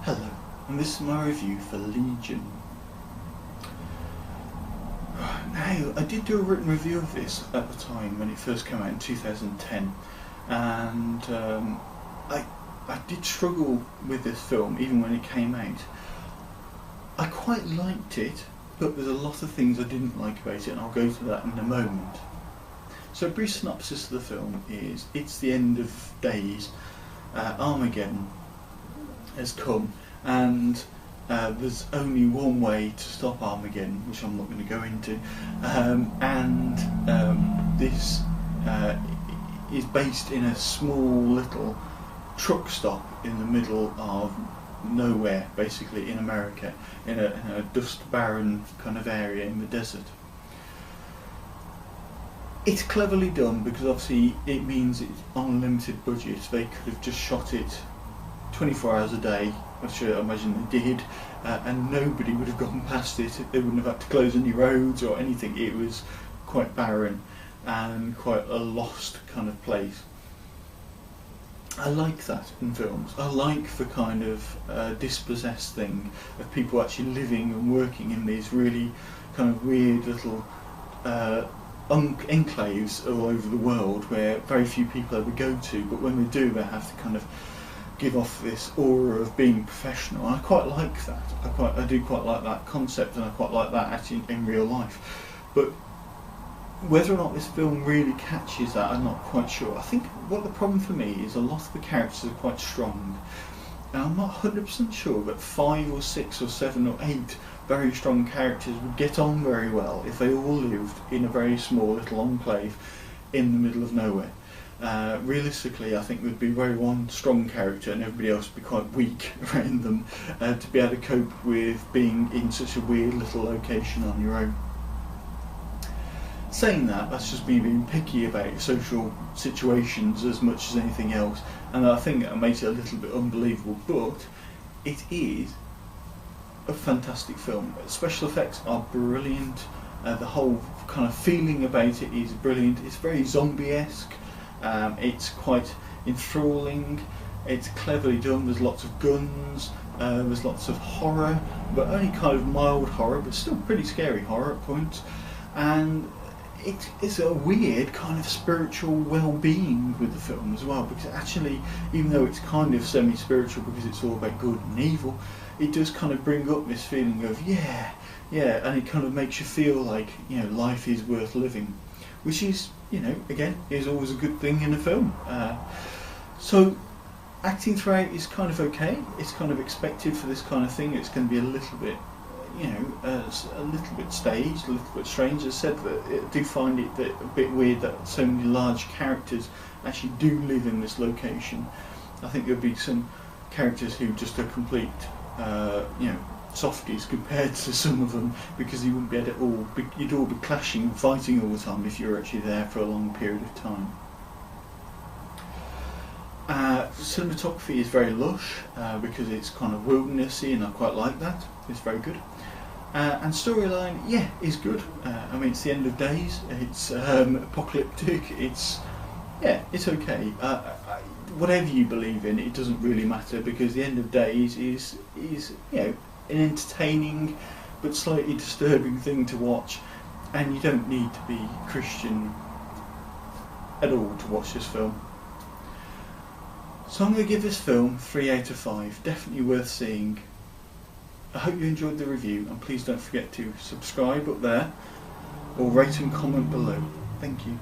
Hello, and this is my review for Legion. Now, I did do a written review of this at the time when it first came out in 2010, and I did struggle with this film even when it came out. I quite liked it, but there's a lot of things I didn't like about it, and I'll go to that in a moment. So a brief synopsis of the film is, it's the end of days, Armageddon has come, and there's only one way to stop Armageddon, which I'm not going to go into, this is based in a small little truck stop in the middle of nowhere, basically in America, in a dust barren kind of area in the desert. It's cleverly done because obviously it means it's on a limited budget. They could have just shot it 24 hours a day, which I imagine they did, and nobody would have gone past it. They wouldn't have had to close any roads or anything. It was quite barren and quite a lost kind of place. I like that in films. I like the kind of dispossessed thing of people actually living and working in these really kind of weird little enclaves all over the world where very few people ever go to, but when they do, they have to kind of give off this aura of being professional. I quite like that. I do quite like that concept, and I quite like that actually in real life. But whether or not this film really catches that, I'm not quite sure. I think what the problem for me is a lot of the characters are quite strong, and I'm not 100% sure that 5 or 6 or 7 or 8 very strong characters would get on very well if they all lived in a very small little enclave in the middle of nowhere. Realistically, I think there'd be very one strong character and everybody else would be quite weak around them to be able to cope with being in such a weird little location on your own. Saying that, that's just me being picky about social situations as much as anything else, and I think that makes it a little bit unbelievable, but it is a fantastic film. Special effects are brilliant, the whole kind of feeling about it is brilliant. It's very zombie-esque. It's quite enthralling, it's cleverly done, there's lots of guns, there's lots of horror, but only kind of mild horror, but still pretty scary horror at points, and it's a weird kind of spiritual well-being with the film as well, because actually, even though it's kind of semi-spiritual because it's all about good and evil, it does kind of bring up this feeling of yeah, and it kind of makes you feel like, you know, life is worth living, which is, you know, again, is always a good thing in a film. So acting throughout is kind of okay. It's kind of expected for this kind of thing. It's going to be a little bit, you know, a little bit staged, a little bit strange. As I said, that I do find it a bit weird that so many large characters actually do live in this location. I think there'll be some characters who just are complete, you know, softies compared to some of them, because you wouldn't be able to you'd all be clashing and fighting all the time if you were actually there for a long period of time. Cinematography is very lush because it's kind of wildernessy, and I quite like that. It's very good. And storyline, yeah, is good. I mean, it's the end of days. It's apocalyptic. It's okay. Whatever you believe in, it doesn't really matter, because the end of days is you know, an entertaining but slightly disturbing thing to watch, and you don't need to be Christian at all to watch this film. So I'm going to give this film 3 out of 5. Definitely worth seeing. I hope you enjoyed the review, and please don't forget to subscribe up there or rate and comment below. Thank you.